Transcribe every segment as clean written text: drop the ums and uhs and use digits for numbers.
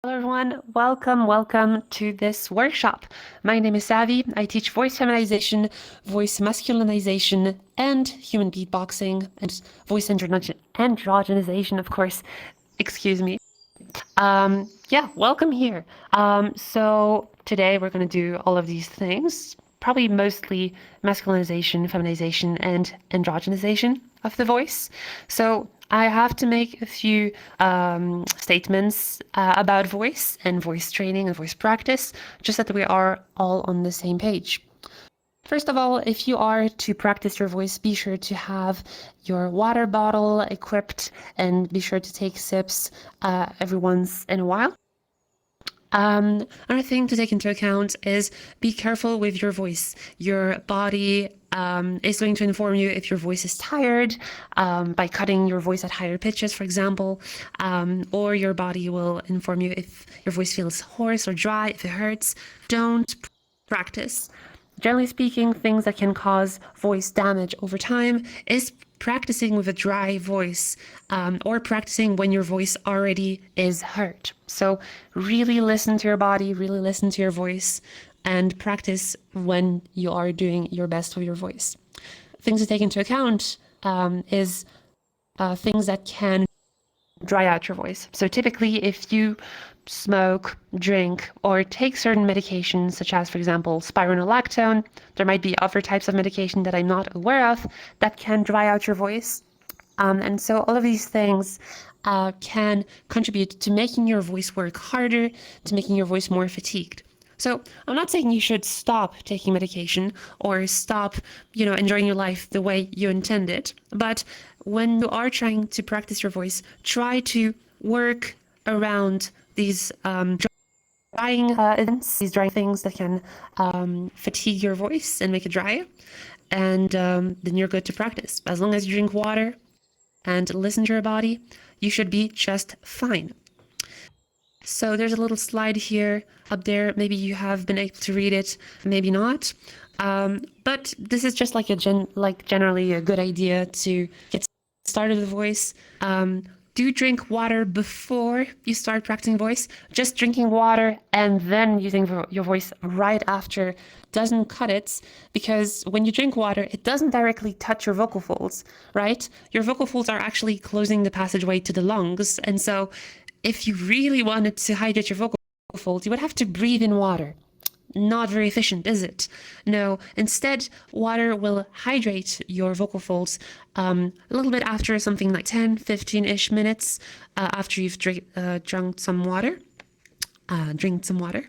Hello everyone, welcome to this workshop. My name is Savi. I teach voice feminization, voice masculinization, and human beatboxing, and voice androgynization, of course. Excuse me. Yeah, welcome here. So today we're going to do all of these things, probably mostly masculinization, feminization, and androgynization of the voice. So I have to make a few statements about voice and voice training and voice practice, just that we are all on the same page. First of all, if you are to practice your voice, be sure to have your water bottle equipped and be sure to take sips every once in a while. Another thing to take into account is be careful with your voice. Your body is going to inform you if your voice is tired by cutting your voice at higher pitches, for example, or your body will inform you if your voice feels hoarse or dry, if it hurts. Don't practice. Generally speaking, things that can cause voice damage over time is practicing with a dry voice or practicing when your voice already is hurt. So really listen to your body, really listen to your voice, and practice when you are doing your best with your voice. Things to take into account is things that can dry out your voice. So typically, if you smoke, drink, or take certain medications, such as, for example, spironolactone, there might be other types of medication that I'm not aware of that can dry out your voice. And so all of these things can contribute to making your voice work harder, to making your voice more fatigued. So I'm not saying you should stop taking medication or stop, enjoying your life the way you intend it. But when you are trying to practice your voice, try to work around these drying events, these drying things that can fatigue your voice and make it dry. And then you're good to practice. As long as you drink water and listen to your body, you should be just fine. So there's a little slide here up there. Maybe you have been able to read it, maybe not. But this is just like generally a good idea to get started with voice. Do drink water before you start practicing voice. Just drinking water and then using your voice right after doesn't cut it, because when you drink water, it doesn't directly touch your vocal folds, right? Your vocal folds are actually closing the passageway to the lungs. And so if you really wanted to hydrate your vocal folds, you would have to breathe in water. Not very efficient, is it? No, instead, water will hydrate your vocal folds a little bit after something like 10, 15-ish minutes after you've drunk some water. Drink some water.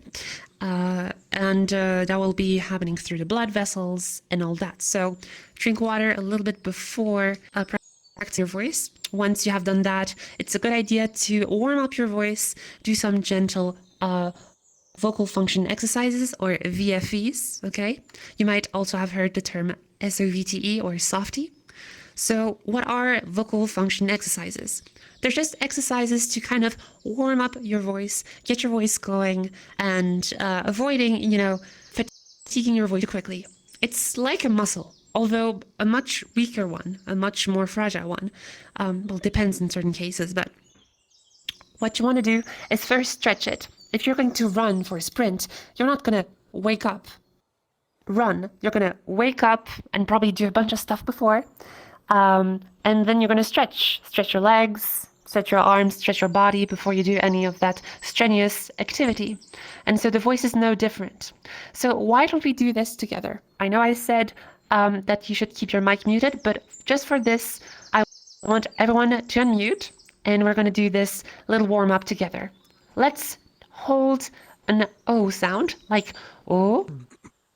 And that will be happening through the blood vessels and all that. So drink water a little bit before practice your voice. Once you have done that, it's a good idea to warm up your voice, do some gentle vocal function exercises or VFEs, okay? You might also have heard the term SOVTE or SOFTE. So what are vocal function exercises? They're just exercises to kind of warm up your voice, get your voice going, and avoiding, fatiguing your voice too quickly. It's like a muscle, although a much weaker one, a much more fragile one. Well, depends in certain cases, but what you want to do is first stretch it. If you're going to run for a sprint, you're not going to wake up, run. You're going to wake up and probably do a bunch of stuff before. And then you're going to stretch your legs, stretch your arms, stretch your body before you do any of that strenuous activity. And so the voice is no different. So why don't we do this together? I know I said that you should keep your mic muted, but just for this, I want everyone to unmute, and we're going to do this little warm up together. Let's hold an O sound, like O,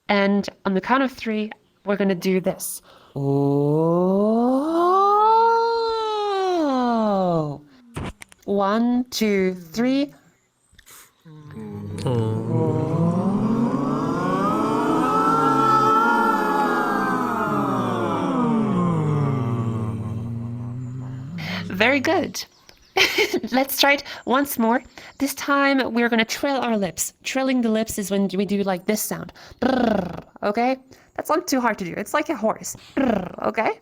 and on the count of 3, we're going to do this. O. 1, 2, 3. Very good. Let's try it once more. This time we're going to trill our lips. Trilling the lips is when we do like this sound. Okay? That's not too hard to do. It's like a horse. Okay?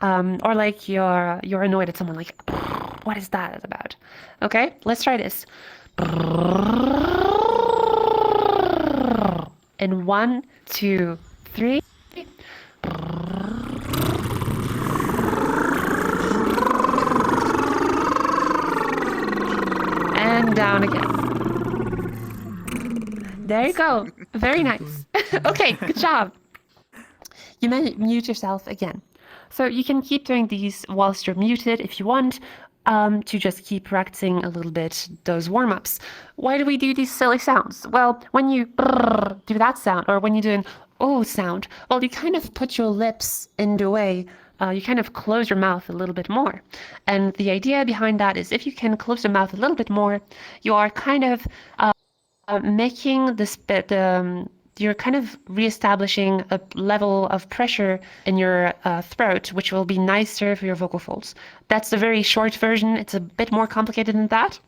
Or like you're annoyed at someone, like, what is that about? Okay? Let's try this. And 1, 2, 3. And down again. There you go. Very nice. Okay, good job. You may mute yourself again. So you can keep doing these whilst you're muted if you want, to just keep practicing a little bit those warm-ups. Why do we do these silly sounds? Well, when you do that sound, or when you do an oh sound, well, you kind of put your lips in the way. You kind of close your mouth a little bit more. And the idea behind that is if you can close your mouth a little bit more, you are kind of making this bit, you're kind of reestablishing a level of pressure in your throat, which will be nicer for your vocal folds. That's the very short version. It's a bit more complicated than that,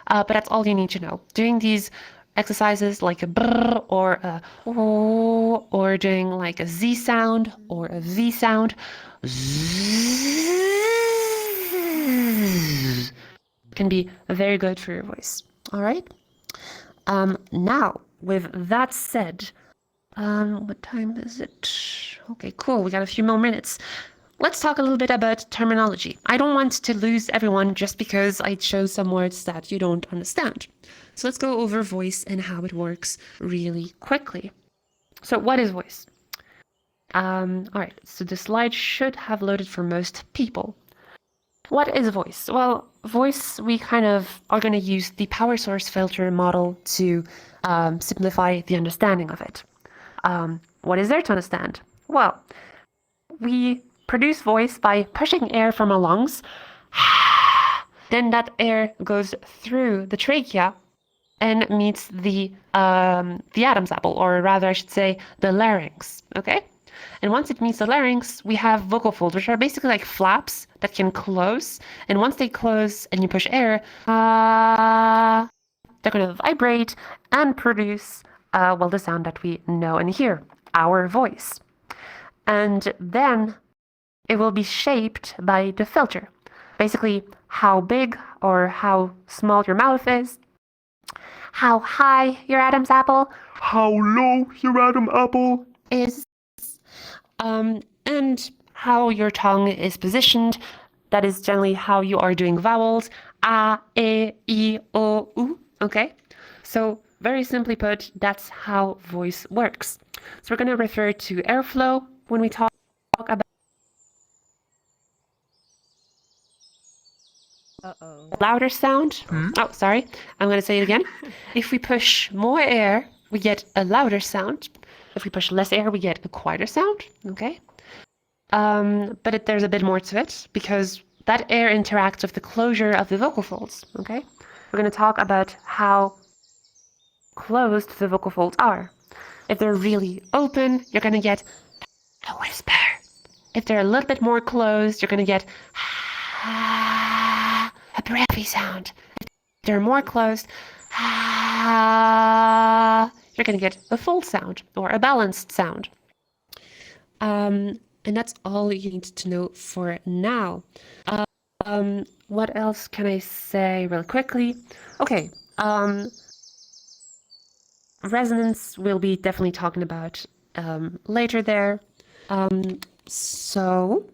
but that's all you need to know. Doing these exercises like a brr or a oh, or doing like a Z sound or a V sound can be very good for your voice. All right. Now, with that said, what time is it? Okay, cool. We got a few more minutes. Let's talk a little bit about terminology. I don't want to lose everyone just because I chose some words that you don't understand. So let's go over voice and how it works really quickly. So what is voice? All right, so the slide should have loaded for most people. What is voice? Well, voice, we kind of are going to use the power source filter model to simplify the understanding of it. What is there to understand? Well, we produce voice by pushing air from our lungs. Then that air goes through the trachea and meets the Adam's apple, or rather, I should say, the larynx. Okay? And once it meets the larynx, we have vocal folds, which are basically like flaps that can close. And once they close and you push air, they're going to vibrate and produce, well, the sound that we know and hear, our voice. And then it will be shaped by the filter. Basically, how big or how small your mouth is, how high your Adam's apple, how low your Adam's apple is, and how your tongue is positioned. That is generally how you are doing vowels. A, E, I, O, U. Okay? So very simply put, that's how voice works. So we're going to refer to airflow when we talk about louder sound. Oh, sorry. I'm going to say it again. If we push more air, we get a louder sound. If we push less air, we get a quieter sound. Okay? But there's a bit more to it because that air interacts with the closure of the vocal folds. Okay? We're going to talk about how closed the vocal folds are. If they're really open, you're going to get a whisper. If they're a little bit more closed, you're going to get a breathy sound. If they're more closed, you're going to get a full sound or a balanced sound. And that's all you need to know for now. What else can I say really quickly? Okay. Resonance we'll be definitely talking about later there. So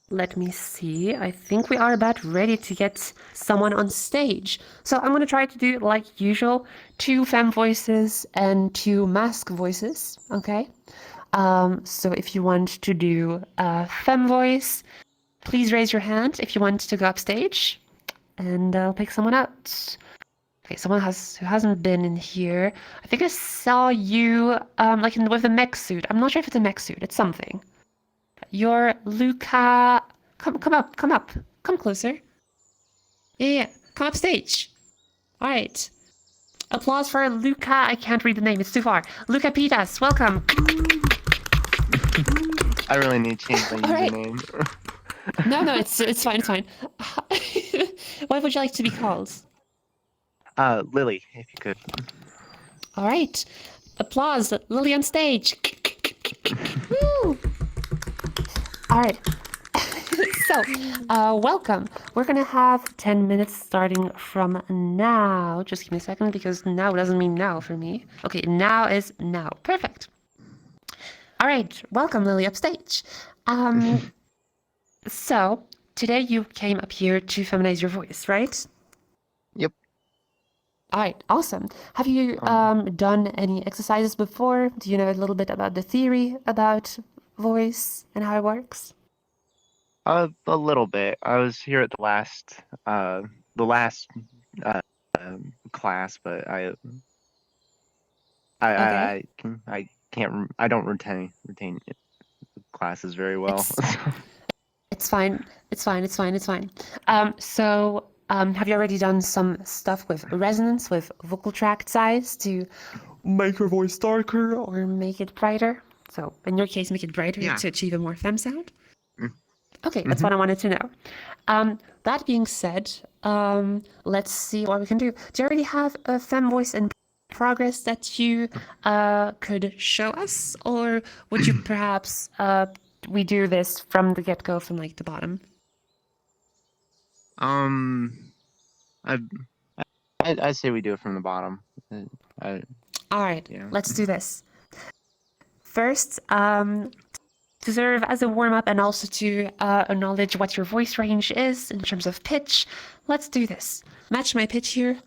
let me see. I think we are about ready to get someone on stage. So I'm going to try to do like usual, 2 femme voices and 2 masc voices. Okay. So if you want to do a femme voice, please raise your hand if you want to go upstage, and I'll pick someone out. Okay, someone who hasn't been in here. I think I saw you like with a mech suit. I'm not sure if it's a mech suit. It's something. You're Luca. Come up. Come closer. Yeah. Come upstage. All right. Applause for Luca. I can't read the name. It's too far. Luca Pitas. Welcome. I really need to change my username. No, it's fine. It's fine. What would you like to be called? Lily, if you could. All right. Applause. Lily on stage. Woo! All right. So, welcome. We're gonna have 10 minutes starting from now. Just give me a second because now doesn't mean now for me. Okay, now is now. Perfect. All right, welcome, Lily, upstage. So today you came up here to feminize your voice, right? Yep. All right, awesome. Have you done any exercises before? Do you know a little bit about the theory about voice and how it works? A little bit. I was here at the last uh, class, but Okay, I can't I don't retain classes very well. it's fine. It's fine. It's fine. It's fine. Have you already done some stuff with resonance, with vocal tract size to make your voice darker or make it brighter? So in your case, make it brighter Yeah. to achieve a more femme sound? Okay, that's Mhm. what I wanted to know. That being said, let's see what we can do. Do you already have a femme voice in progress that you could show us? Or would you perhaps we do this from the get-go, from like the bottom? I I say we do it from the bottom. All right, Yeah. let's do this. First, to serve as a warm-up and also to acknowledge what your voice range is in terms of pitch, let's do this. Match my pitch here.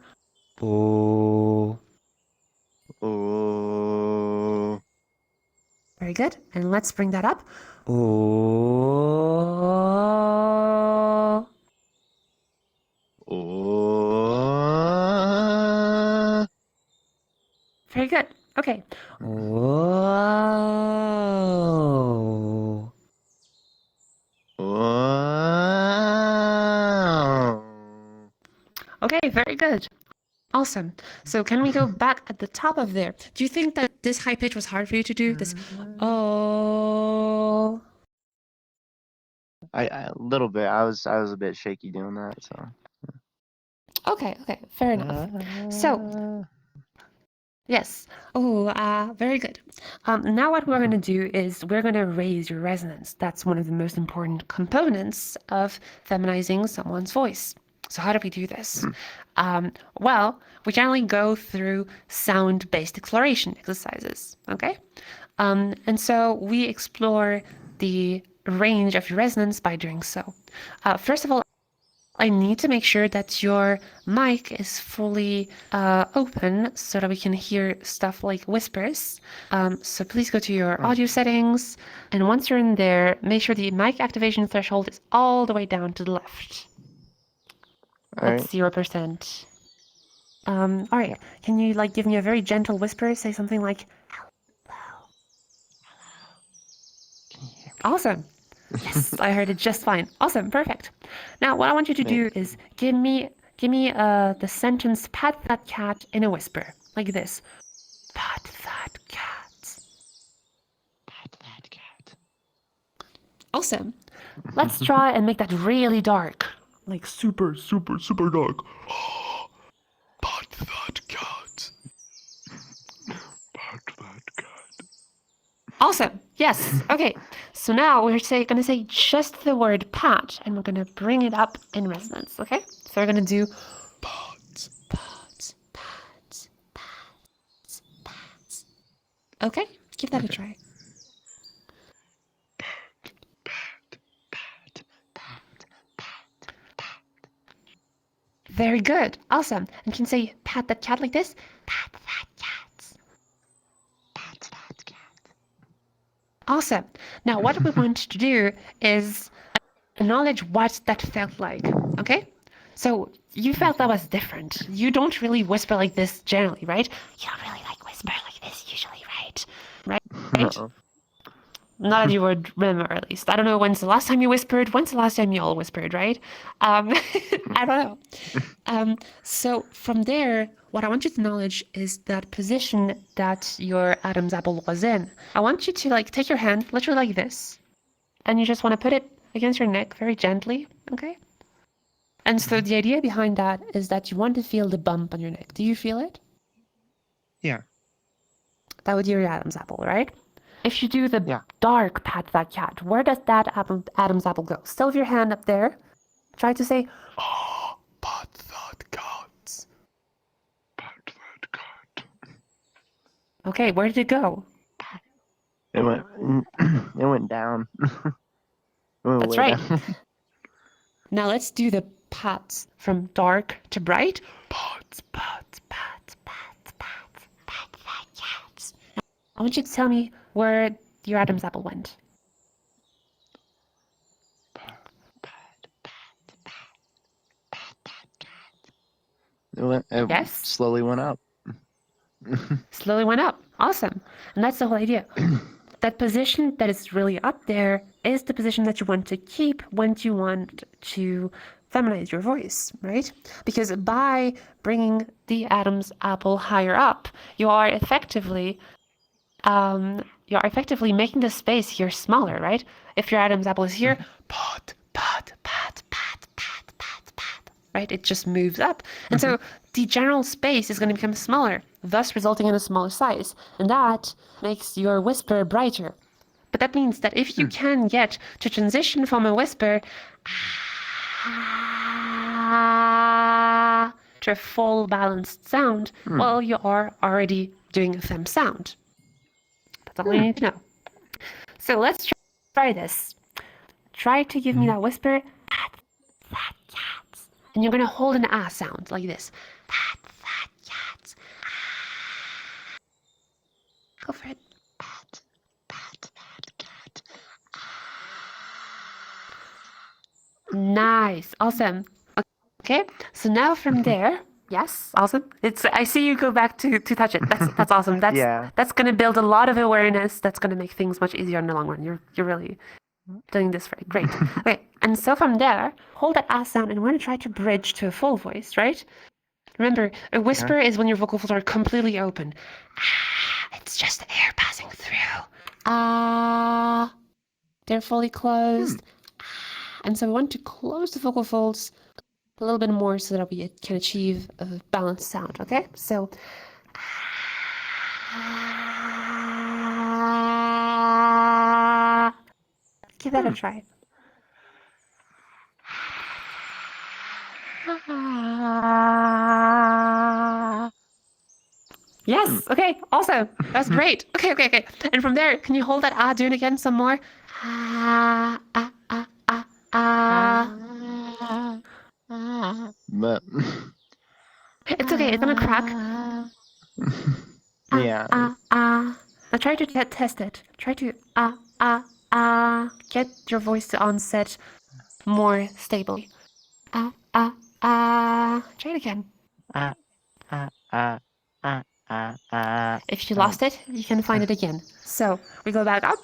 Oh. Oh. Very good. And let's bring that up. Oh. Oh. Very good. Okay. Oh. Oh. Okay, very good. Awesome. So can we go back at the top of there? Do you think that this high pitch was hard for you to do? This oh. A little bit. I was a bit shaky doing that, so. Okay, fair enough. So yes. Oh, very good. Now what we're going to do is we're going to raise your resonance. That's one of the most important components of feminizing someone's voice. So how do we do this? Well, we generally go through sound-based exploration exercises, okay? And so we explore the range of your resonance by doing so. First of all, I need to make sure that your mic is fully open so that we can hear stuff like whispers. So please go to your audio settings, and once you're in there, make sure the mic activation threshold is all the way down to the left. That's 0%. All right. Can you like give me a very gentle whisper? Say something like, "Hello." Awesome. Yes, I heard it just fine. Awesome, perfect. Now, what I want you to do is give me the sentence "pat that cat" in a whisper, like this. Pat that cat. Pat that cat. Awesome. Let's try and make that really dark, like super dark. Pat that cat. Pat that cat. Awesome. Yes. Okay. So now we're going to say just the word pat, and we're going to bring it up in resonance. Okay. So we're going to do pat, pat, pat, pat, pat. Okay. Give that a try. Pat, pat, pat, pat, pat. Very good. Awesome. And you can say pat that cat like this. Pat that cat. Pat that cat. Awesome. Now what we want to do is acknowledge what that felt like. Okay? So you felt that was different. You don't really whisper like this generally, right? You don't really like whisper like this usually, right? Right? No. Not that you would remember, at least. I don't know when's the last time you whispered. When's the last time you all whispered, right? I don't know. So from there, what I want you to acknowledge is that position that your Adam's apple was in. I want you to like take your hand, literally like this, and you just want to put it against your neck very gently, okay? And so the idea behind that is that you want to feel the bump on your neck. Do you feel it? Yeah. That would be your Adam's apple, right? if you do the Yeah. dark pat that cat, where does that Adam's apple go? Still with your hand up there. Try to say, Ah, pat that cat. Pat that cat. okay, where did it go? It went. It went down. It went That's way right. down. Now let's do the pats from dark to bright. Pat, Pat, pat, pat, pat, pat that cat. I want you to tell me where your Adam's apple went. It Yes? slowly went up. Slowly went up. Awesome. And that's the whole idea. That position that is really up there is the position that you want to keep when you want to feminize your voice, right? Because by bringing the Adam's apple higher up, you are effectively making the space here smaller, right? If your Adam's apple is here, pat, pat, pat, pat, pat, pat, pat, right? It just moves up. And so the general space is going to become smaller, thus resulting in a smaller size. And that makes your whisper brighter. But that means that if you can get to transition from a whisper to a full balanced sound, well, you are already doing a fem sound. That's all you need to know. So let's try this. Try to give me that whisper. Pat that cat. And you're going to hold an ah sound like this. Pat that cat. Go for it. Pat, pat that cat. Nice. Awesome. Okay. So now from there, yes, awesome. I see you go back to touch it. That's awesome. Yeah. That's gonna build a lot of awareness. That's gonna make things much easier in the long run. You're really doing this right. Great. Okay. And so from there, hold that ah sound and we're gonna try to bridge to a full voice, right? Remember, a whisper is when your vocal folds are completely open. It's just air passing through. They're fully closed. And so we want to close the vocal folds a little bit more so that we can achieve a balanced sound, okay? So, give that a try. Yes, okay, awesome. That's great. Okay. And from there, can you hold that ah, do it again some more? But It's okay, it's gonna crack. yeah. Now try to test it. Try to get your voice to onset more stably. Try it again. If you lost it, you can find it again. So we go back up.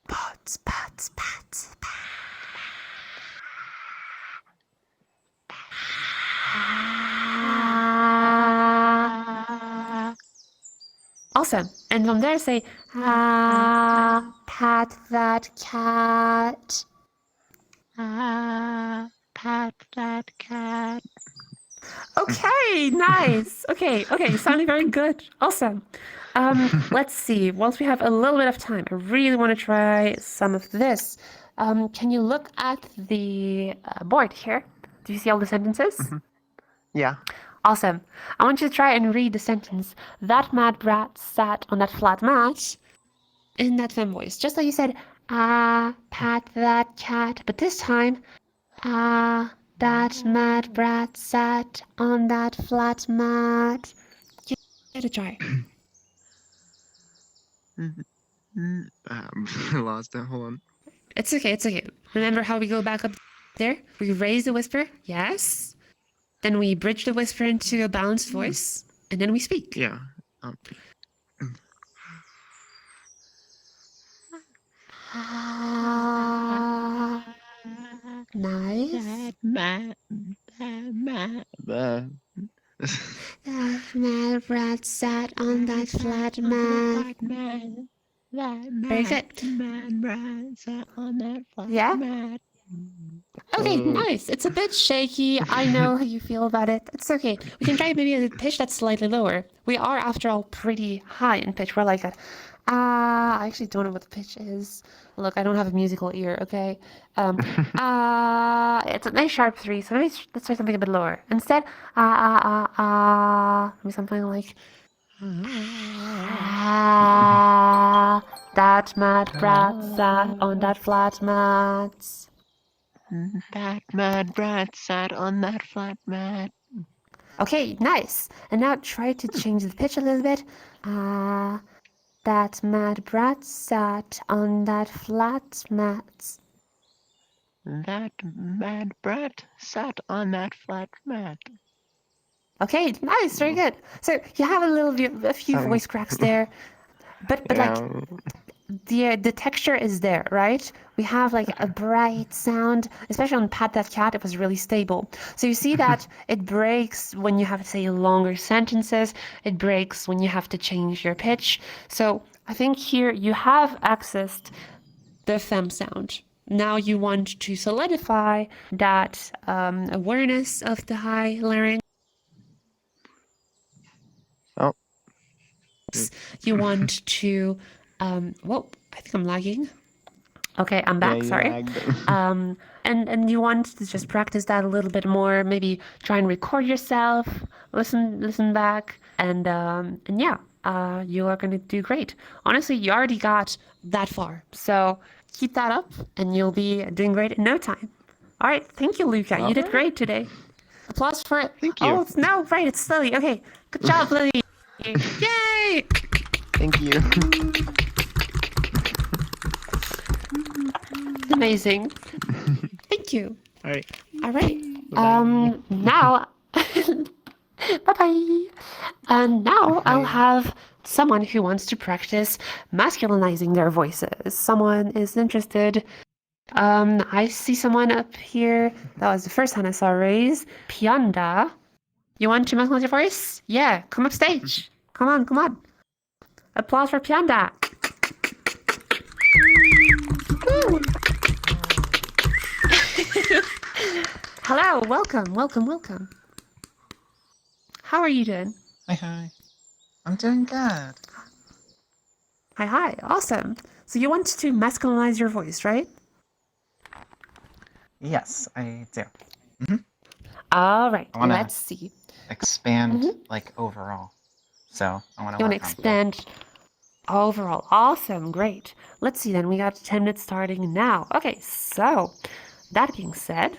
Pats, pats, pats, pats. Awesome. And from there say, pat that cat. Pat that cat. Okay, nice. Okay, sounding very good. Awesome. Let's see. Once we have a little bit of time, I really want to try some of this. Can you look at the board here? Do you see all the sentences? Yeah. Awesome. I want you to try and read the sentence. That mad brat sat on that flat mat in that femme voice. Just like you said, pat that cat. But this time, that mad brat sat on that flat mat. Give it a try. I lost it. Hold on. It's okay. Remember how we go back up there? We raise the whisper. Yes. Then we bridge the whisper into a balanced voice. And then we speak. Yeah. Nice. But That mad brat sat on that flat mat. Very good. Yeah? Okay, nice. It's a bit shaky. I know how you feel about it. It's okay. We can try maybe a pitch that's slightly lower. We are, after all, pretty high in pitch. We're like at I actually don't know what the pitch is. Look, I don't have a musical ear, okay? It's a nice sharp three, so maybe let's try something a bit lower. Instead, maybe something like, that mad brat sat on that flat mat. That mad brat sat on that flat mat. Okay, nice. And now try to change the pitch a little bit. That mad brat sat on that flat mat. That mad brat sat on that flat mat. Okay, nice, very good. So you have a few voice cracks there, but like the texture is there, right? We have like a bright sound, especially on Pat That Cat, it was really stable. So you see that it breaks when you have to say longer sentences, it breaks when you have to change your pitch. So I think here you have accessed the fem sound. Now you want to solidify that awareness of the high larynx. Oh. You want to, whoa, I think I'm lagging. Okay, I'm back, sorry. And you want to just practice that a little bit more, maybe try and record yourself, listen back, and yeah, you are going to do great. Honestly, you already got that far, so keep that up, and you'll be doing great in no time. All right, thank you, Luca. You did great today. Applause for it. Thank you. Oh, no, right, it's Lily. Okay, good job, Lily. Yay! Thank you. Amazing. Thank you. All right. All right. Now, bye-bye. And now I'll have someone who wants to practice masculinizing their voices. Someone is interested. I see someone up here. That was the first hand I saw raise. Pianda. You want to masculinize your voice? Yeah, come up stage. Come on, come on. Applause for Pianda. Woo. Hello, welcome. How are you doing? Hi. I'm doing good. Hi, awesome. So you want to masculinize your voice, right? Yes, I do. All right, I wanna let's see. Expand, like, overall. So, I want to You want work to on expand overall. Awesome, great. Let's see then, we got 10 minutes starting now. Okay, so that being said,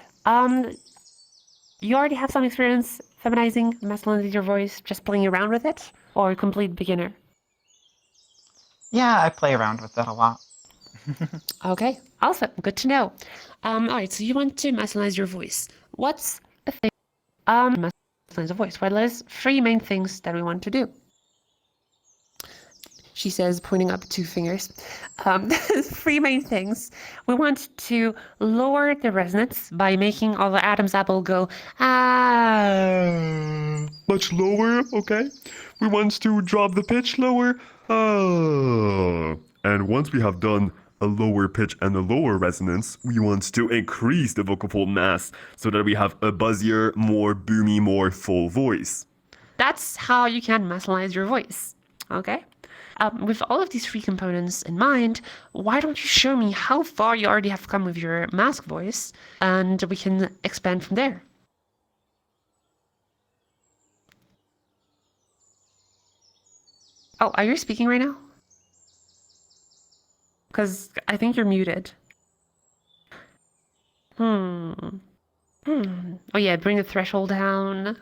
you already have some experience feminizing, masculinizing your voice, just playing around with it, or complete beginner? Yeah, I play around with that a lot. Okay, awesome, good to know. All right, so you want to masculinize your voice. What's the thing? Masculinize the voice. Well, there's three main things that we want to do. She says, pointing up 2 fingers. There's 3 main things. We want to lower the resonance by making all the Adam's apple go, ah. Much lower, okay? We want to drop the pitch lower. And once we have done a lower pitch and a lower resonance, we want to increase the vocal fold mass so that we have a buzzier, more boomy, more full voice. That's how you can masculinize your voice, okay? With all of these 3 components in mind, why don't you show me how far you already have come with your mask voice, and we can expand from there. Oh, are you speaking right now? Because I think you're muted. Oh yeah, bring the threshold down.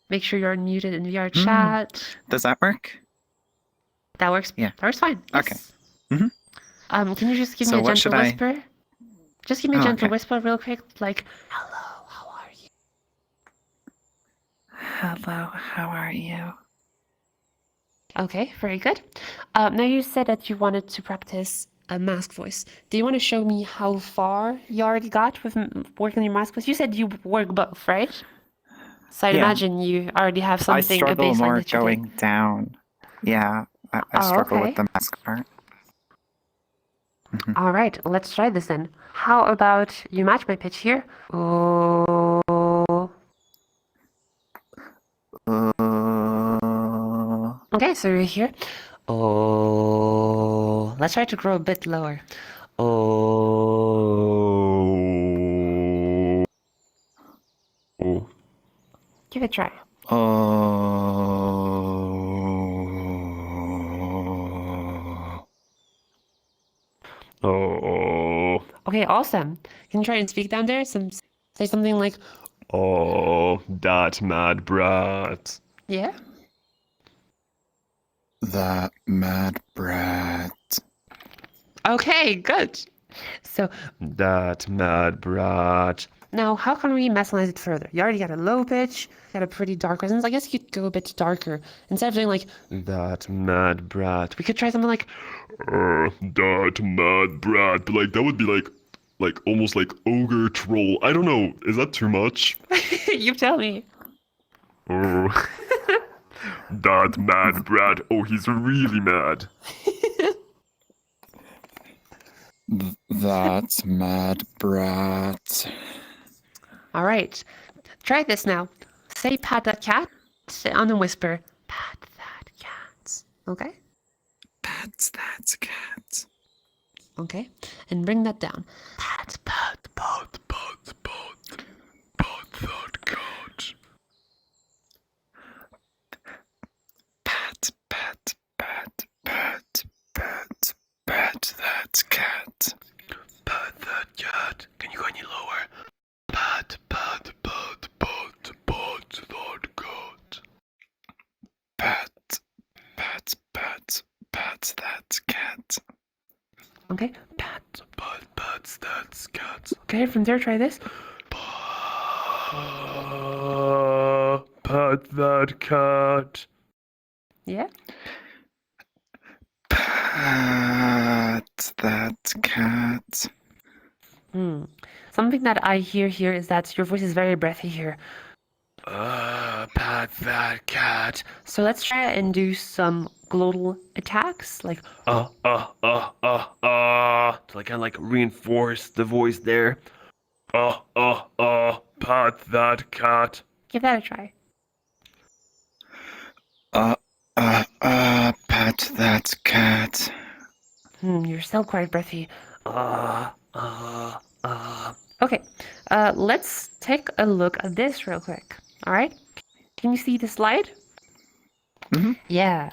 Make sure you're unmuted in VR chat. Does that work? That works. Yeah. That works fine. Yes. Okay. Can you just give So me a what gentle should I- whisper? Just give me a Oh, gentle okay. whisper real quick, like, hello, how are you? Hello, how are you? Okay, very good. Now you said that you wanted to practice a mask voice. Do you want to show me how far you already got with working on your mask voice? You said you work both, right? So I'd Yeah. imagine you already have I something, a struggle baseline more that you're going doing. down. Yeah, I Oh, struggle okay. with the mask part. All right, let's try this then. How about you match my pitch here? Oh. Okay, so you're here. Oh. Let's try to grow a bit lower. Oh. Give it a try. Oh. Oh. Okay, awesome. Can you try and speak down there? Say something like, Oh, that mad brat. yeah? That mad brat. Okay, good. So That mad brat. now how can we masculinize it further? You already got a low pitch, got a pretty dark resonance. I guess you could go a bit darker. Instead of doing like, That mad brat. we could try something like, That mad brat. But like that would be like almost like ogre troll. I don't know. Is that too much? you tell me. Oh. That mad brat. Oh, he's really mad. That mad brat. All right, try this now. Say pat that cat, say on a whisper, pat that cat. Okay? That's that cat. Okay, and bring that down. Pat, pat, Pat that cat. Pat that cat. Pat that cat. Can you go any lower? Pat that cat. Pat that cat. Okay, pat. Pat that cat. Okay, from there, try this. Pat that cat. Yeah? Pat that cat. Something that I hear here is that your voice is very breathy here. Pat that cat. So let's try and do some glottal attacks, like To like kind of like reinforce the voice there. Pat that cat. give that a try. Pat that cat. You're still quite breathy. Okay, let's take a look at this real quick. All right, can you see the slide? Yeah.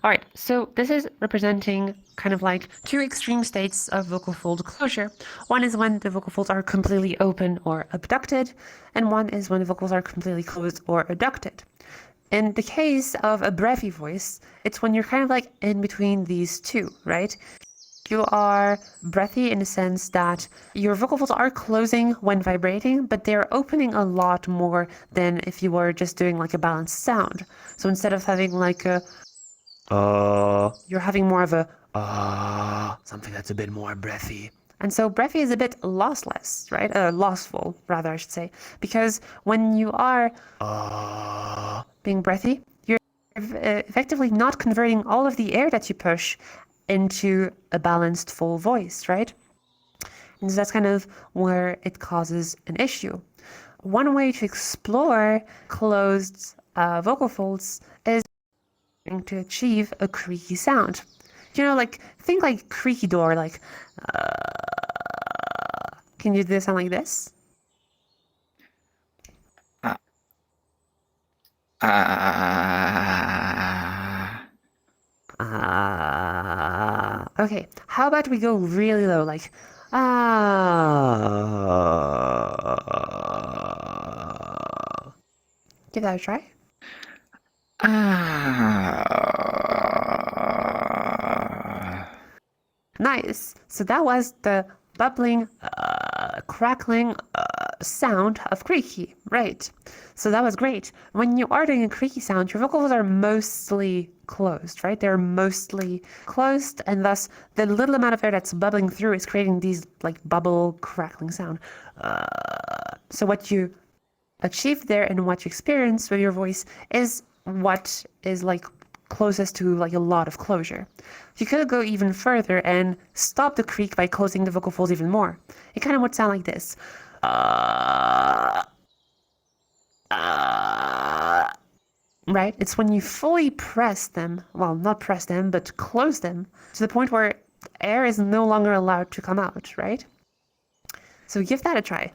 All right, so this is representing kind of like two extreme states of vocal fold closure. One is when the vocal folds are completely open or abducted, and one is when the vocals are completely closed or adducted. In the case of a breathy voice, it's when you're kind of like in between these two, right? You are breathy in the sense that your vocal folds are closing when vibrating, but they're opening a lot more than if you were just doing like a balanced sound. So instead of having like a you're having more of a something that's a bit more breathy. And so breathy is a bit lossless, right? Lossful, rather, I should say. Because when you are being breathy, you're effectively not converting all of the air that you push into a balanced full voice, right? And so that's kind of where it causes an issue. One way to explore closed vocal folds is to achieve a creaky sound. You know, like, think like creaky door, like, can you do this sound like this? Okay, how about we go really low, like, Give that a try. Nice. So that was the bubbling, crackling sound of creaky, right? So that was great. When you are doing a creaky sound, your vocals are mostly closed, right? They're mostly closed, and thus the little amount of air that's bubbling through is creating these like bubble crackling sound. So what you achieve there and what you experience with your voice is what is like closest to like a lot of closure. You could go even further and stop the creak by closing the vocal folds even more. It kind of would sound like this. right? It's when you fully press them, well, not press them, but close them to the point where air is no longer allowed to come out, right? So give that a try.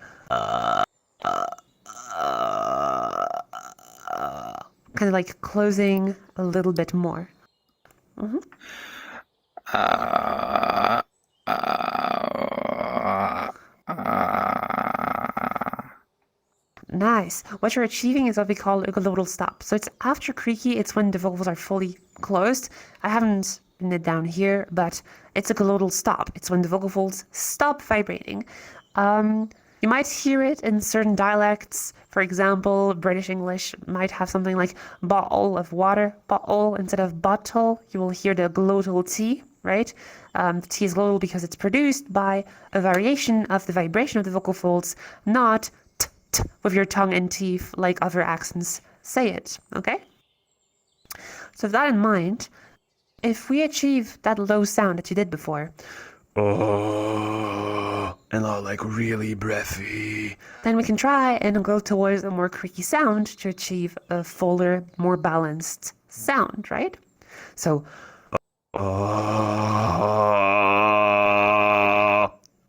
Kind of like closing a little bit more. Nice. What you're achieving is what we call a glottal stop. So it's after creaky, it's when the vocals are fully closed. I haven't written it down here, but it's a glottal stop. It's when the vocal folds stop vibrating. You might hear it in certain dialects. For example, British English might have something like bottle of water, bottle instead of bottle. You will hear the glottal T, right? The T is glottal because it's produced by a variation of the vibration of the vocal folds, not with your tongue and teeth like other accents say it, okay? So with that in mind, if we achieve that low sound that you did before, and all like really breathy. then we can try and go towards a more creaky sound to achieve a fuller, more balanced sound, right? So,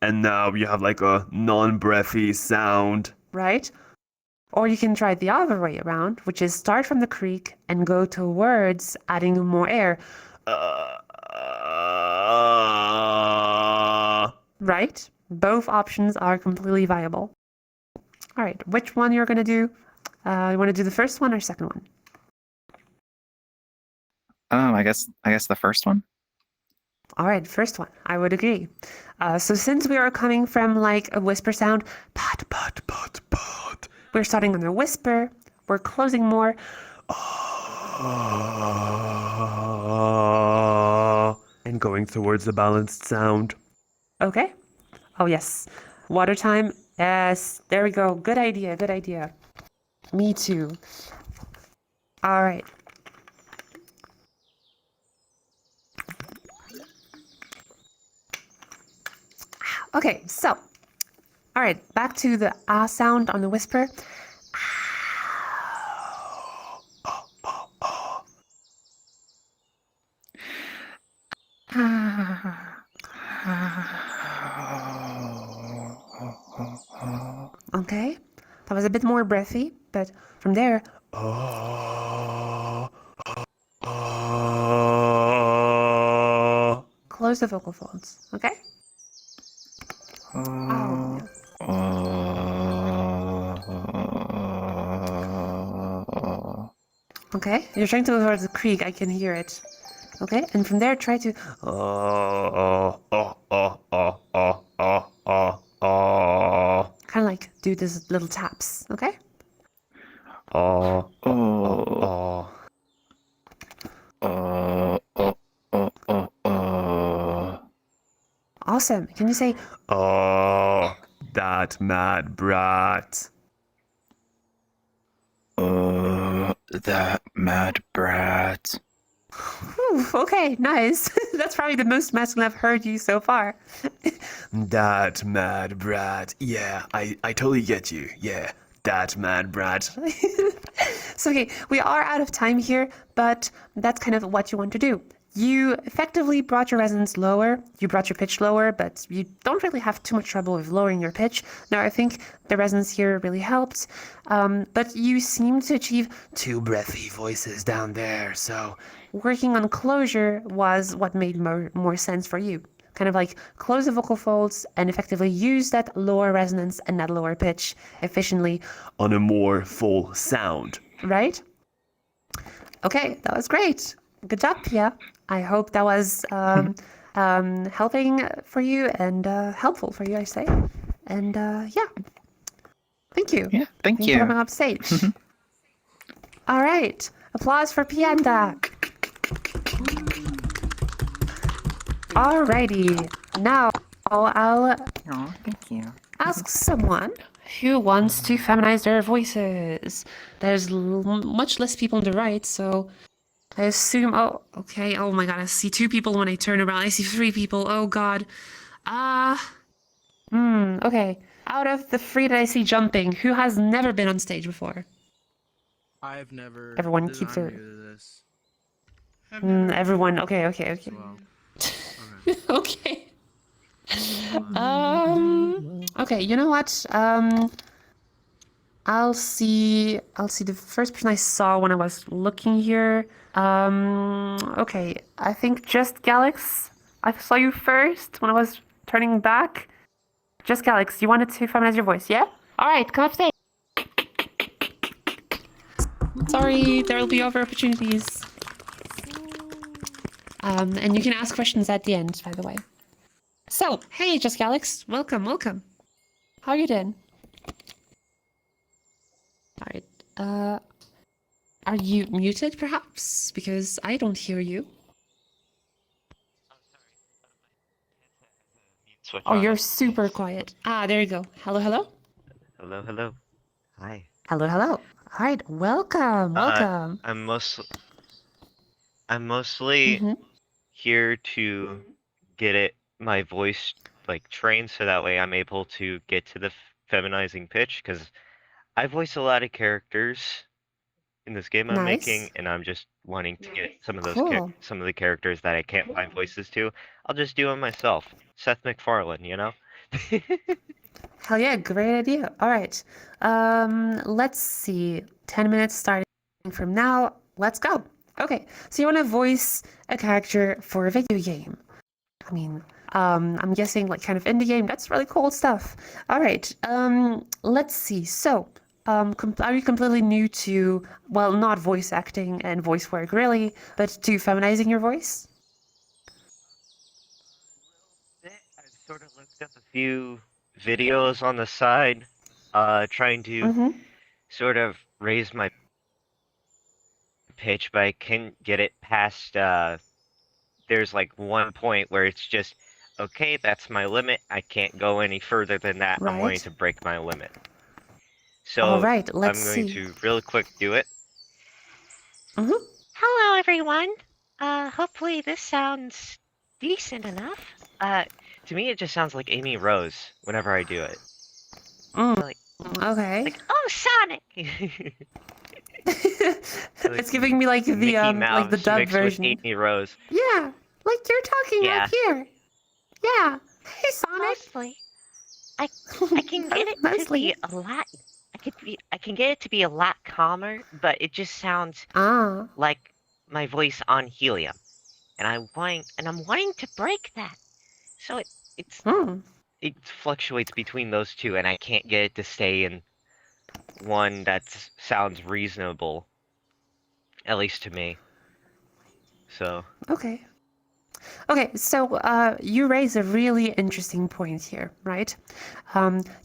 and now you have like a non-breathy sound. right? Or you can try it the other way around, which is start from the creak and go towards adding more air, right? Both options are completely viable. All right, which one you're going to do? You want to do the first one or second one? I guess the first one. All right, first one. I would agree. So since we are coming from like a whisper sound, pot, pot, pot, pot, we're starting on a whisper. We're closing more. And going towards the balanced sound. Okay. Oh, yes. Water time. Yes. There we go. Good idea. Good idea. Me too. All right. Okay, so. All right, back to the ah sound on the whisper. Okay, that was a bit more breathy, but from there, close the vocal folds, okay? Oh, okay, you're trying to go towards the creak, I can hear it. Okay, and from there, try to kind of like do these little taps, okay? Awesome. Can you say, Oh, that mad brat. That mad brat. whew, okay, nice. That's probably the most masculine I've heard you so far. That mad brat. Yeah, I totally get you. Yeah, that mad brat. So, okay, we are out of time here, but that's kind of what you want to do. You effectively brought your resonance lower, you brought your pitch lower, but you don't really have too much trouble with lowering your pitch. Now, I think the resonance here really helped, but you seem to achieve two breathy voices down there, so working on closure was what made more sense for you. Kind of like close the vocal folds and effectively use that lower resonance and that lower pitch efficiently, On a more full sound. right? Okay, that was great. Good job, Pia. I hope that was helping for you and helpful for you, I say. And yeah, thank you. Yeah, thank Thank you you. for coming up stage. All right, applause for Pianda. Alrighty, now I'll Oh, thank you. ask someone who wants to feminize their voices. There's much less people on the right, so I assume. Oh, okay. Oh my god, I see two people when I turn around. I see three people. Oh god. Okay. Out of the three that I see jumping, who has never been on stage before? I've never. Everyone This, keeps I'm their... new to this. I've never. everyone, okay. As well. Okay. Okay. Fine. Okay, you know what? I'll see the first person I saw when I was looking here. Okay, I think just Galax. I saw you first when I was turning back. Just Galax, you wanted to feminize your voice, yeah? All right, come upstage. Sorry, there will be other opportunities. And you can ask questions at the end, by the way. So, hey, just Galax, welcome, welcome. How are you doing? All right. Are you muted, perhaps? Because I don't hear you. Switch Oh, on you're it. super quiet. Ah, there you go. Hello, hello. Hello, hello. Hi. Hello, hello. All right, welcome, welcome. I'm mostly Mm-hmm. here to get my voice like trained so that way I'm able to get to the feminizing pitch because I voice a lot of characters in this game I'm making, Nice. and I'm just wanting to get some of those Cool. some of the characters that I can't find voices to. I'll just do them myself. Seth MacFarlane, you know? Hell yeah, great idea. All right. Let's see. 10 minutes starting from now. Let's go. Okay, so you want to voice a character for a video game. I mean, I'm guessing like kind of indie game. That's really cool stuff. All right. Let's see. So, are you completely new to, well, not voice acting and voice work really, but to feminizing your voice? I've sort of looked up a few videos on the side, trying to Mm-hmm. sort of raise my pitch, but I can get it past, there's like one point where it's just, okay, that's my limit. I can't go any further than that. I'm going Right. to break my limit. All So right. Let's I'm going see. to really quick do it. Mm-hmm. Hello, everyone. Hopefully this sounds decent enough. To me, it just sounds like Amy Rose whenever I do it. Like, Okay. Oh, Sonic! It's giving me like the Mickey Mouse like the dub mixed version. with Amy Rose. Yeah, like you're talking Yeah. up here. Yeah. Hey, Sonic. Mostly. I can get it to Mostly. be a lot. I can get it to be a lot calmer, but it just sounds Ah. like my voice on helium, and I'm wanting to break that. So It fluctuates between those two, and I can't get it to stay in one that sounds reasonable, at least to me. So Okay. Okay, so you raise a really interesting point here, right?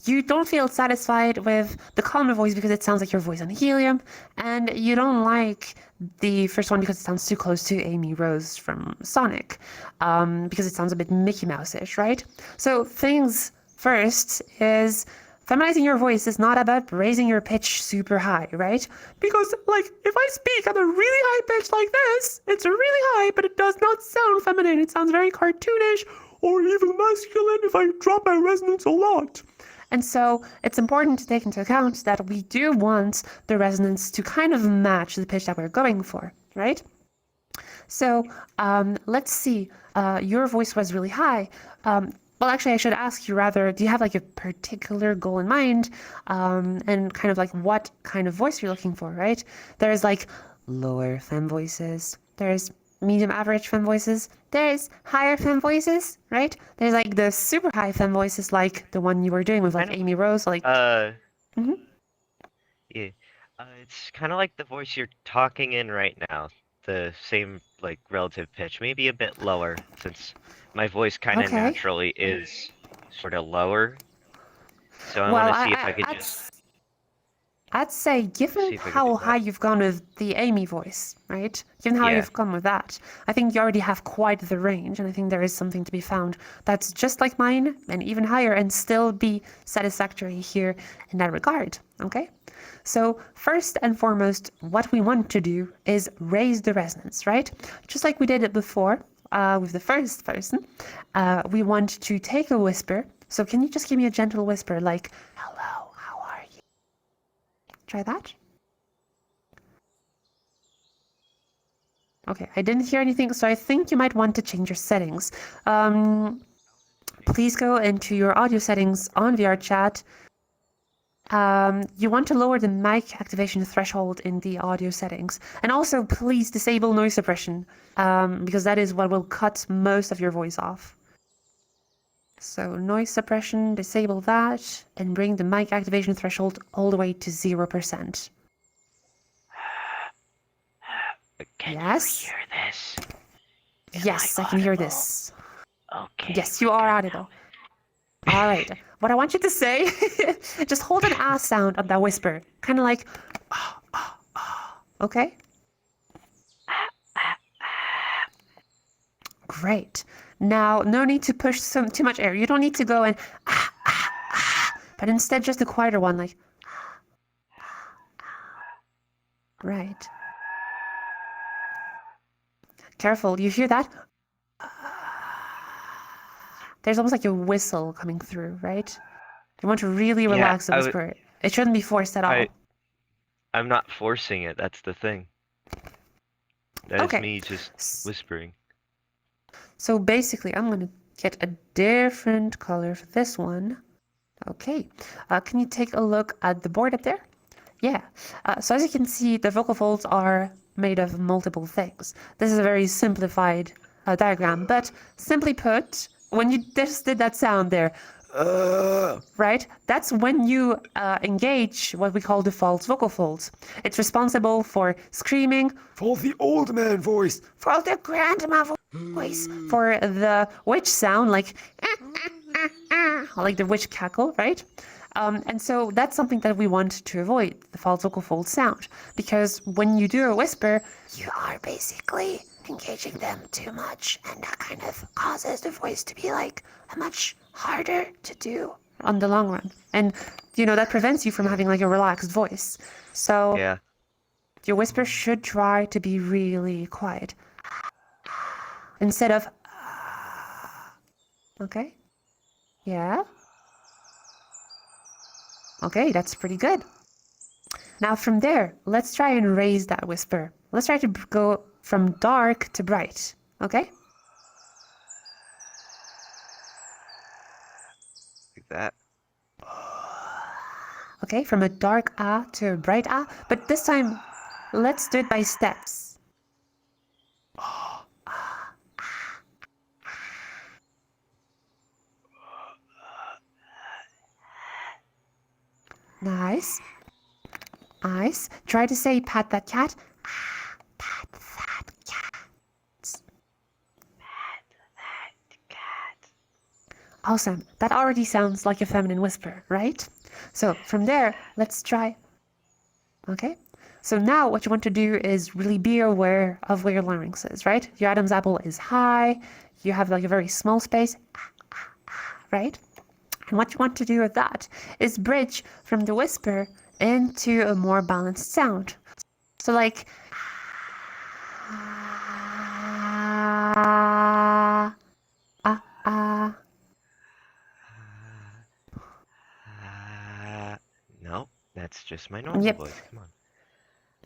You don't feel satisfied with the calmer voice because it sounds like your voice on helium, and you don't like the first one because it sounds too close to Amy Rose from Sonic, because it sounds a bit Mickey Mouse-ish, right? So things first is feminizing your voice is not about raising your pitch super high, right? Because, like, if I speak at a really high pitch like this, it's really high, but it does not sound feminine. It sounds very cartoonish or even masculine if I drop my resonance a lot. And so it's important to take into account that we do want the resonance to kind of match the pitch that we're going for, right? So let's see. Your voice was really high. Well, actually, I should ask you rather, do you have like a particular goal in mind? And kind of like what kind of voice you're looking for, right? There's like lower femme voices. There's medium average femme voices. There's higher femme voices, right? There's like the super high femme voices like the one you were doing with like Amy Rose, like... yeah. It's kind of like the voice you're talking in right now. The same, like, relative pitch. Maybe a bit lower, since my voice kind of naturally is sort of lower. So I want to see if I could I'd say, given how high you've gone with the Amy voice, right? Given how you've gone with that, I think you already have quite the range, and I think there is something to be found that's just like mine, and even higher, and still be satisfactory here in that regard, okay? So first and foremost, what we want to do is raise the resonance, right? Just like we did it before with the first person, we want to take a whisper. So can you just give me a gentle whisper like, hello, how are you? Try that. Okay, I didn't hear anything, so I think you might want to change your settings. Please go into your audio settings on VRChat. You want to lower the mic activation threshold in the audio settings. And also, please disable noise suppression, because that is what will cut most of your voice off. So noise suppression, disable that, and bring the mic activation threshold all the way to 0%. Can Yes? you hear this? Am Yes, I can hear audible? this. Okay. Yes, you we're are good now. audible. All right. What I want you to say, just hold an ah sound on that whisper. Kind of like, okay? Great. Now, no need to push too much air. You don't need to go and but instead just a quieter one, like right. Careful, you hear that? There's almost like a whistle coming through, right? You want to really Yeah, relax the whisper. It shouldn't be forced at all. I'm not forcing it, that's the thing. That is Okay. me just whispering. So basically, I'm going to get a different color for this one. Okay. Can you take a look at the board up there? Yeah. So as you can see, the vocal folds are made of multiple things. This is a very simplified diagram, but simply put, when you just did that sound there, right? That's when you engage what we call the false vocal folds. It's responsible for screaming, For the old man voice. for the grandma voice, for the witch sound, like the witch cackle, right? And so that's something that we want to avoid, the false vocal fold sound, because when you do a whisper, you are basically engaging them too much, and that kind of causes the voice to be like much harder to do on the long run. And, that prevents you from having like a relaxed voice. So Yeah. your whisper should try to be really quiet. Instead of, okay? Yeah? Okay, that's pretty good. Now from there, let's try and raise that whisper. Let's try to go from dark to bright, okay? Like that. Okay, from a dark ah to a bright ah, but this time, let's do it by steps. Nice. Nice. Try to say pat that cat. Pat that cat. Pat that cat. Awesome. That already sounds like a feminine whisper, right? So from there, let's try. Okay. So now what you want to do is really be aware of where your larynx is, right? Your Adam's apple is high. You have like a very small space, right? And what you want to do with that is bridge from the whisper into a more balanced sound. So like No, that's just my normal Yep. voice. Come on.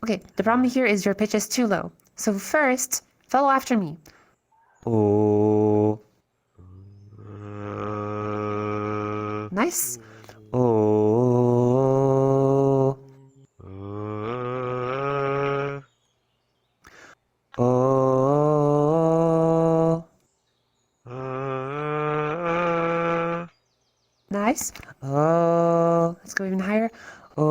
Okay, the problem here is your pitch is too low. So first, follow after me. Oh. Nice. Oh. Oh. Nice. Oh. Let's go even higher. Oh.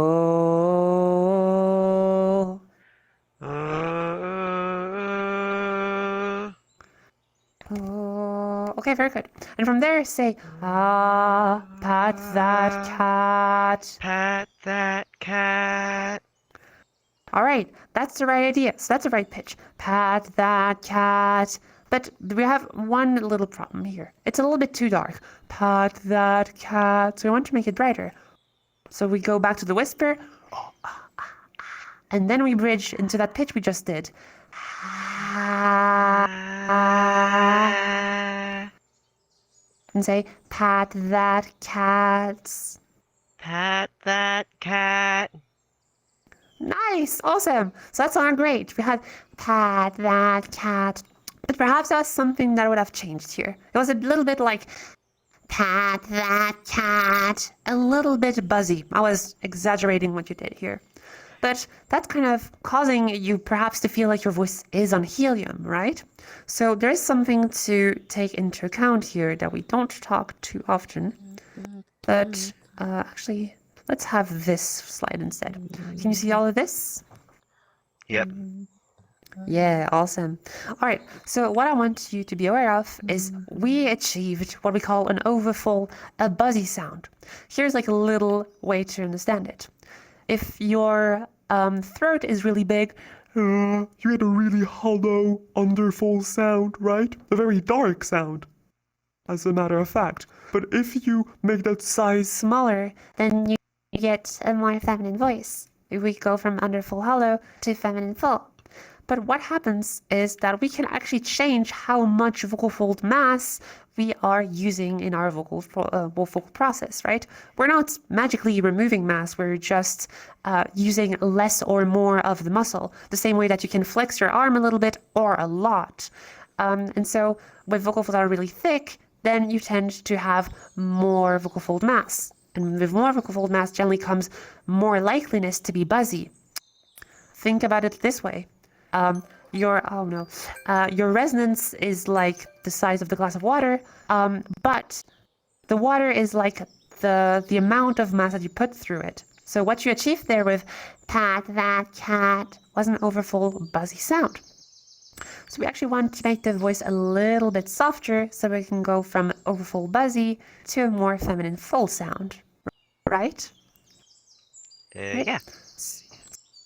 Oh. Okay, very good. And from there, say, ah, pat that cat. Pat that cat. All right, that's the right idea. So that's the right pitch. Pat that cat. But we have one little problem here. It's a little bit too dark. Pat that cat. So we want to make it brighter. So we go back to the whisper. And then we bridge into that pitch we just did. And say, pat that cat. Pat that cat. Nice, awesome. So that sounded great. We had pat that cat, but perhaps there was something that would have changed here. It was a little bit like pat that cat, a little bit buzzy. I was exaggerating what you did here. But that's kind of causing you perhaps to feel like your voice is on helium, right? So there is something to take into account here that we don't talk too often. But actually, let's have this slide instead. Can you see all of this? Yep. Yeah, awesome. All right, so what I want you to be aware of is we achieved what we call an overfull, a buzzy sound. Here's like a little way to understand it. If your throat is really big, you get a really hollow, underfull sound, right? A very dark sound, as a matter of fact. But if you make that size smaller, then you get a more feminine voice. We go from underfull hollow to feminine full. But what happens is that we can actually change how much vocal fold mass we are using in our vocal process, right? We're not magically removing mass, we're just using less or more of the muscle, the same way that you can flex your arm a little bit or a lot. And so when vocal folds are really thick, then you tend to have more vocal fold mass. And with more vocal fold mass generally comes more likeliness to be buzzy. Think about it this way. Your resonance is like the size of the glass of water, but the water is like the amount of mass that you put through it. So what you achieved there with pat that cat was an overfull buzzy sound. So we actually want to make the voice a little bit softer so we can go from overfull buzzy to a more feminine full sound, right? Yeah.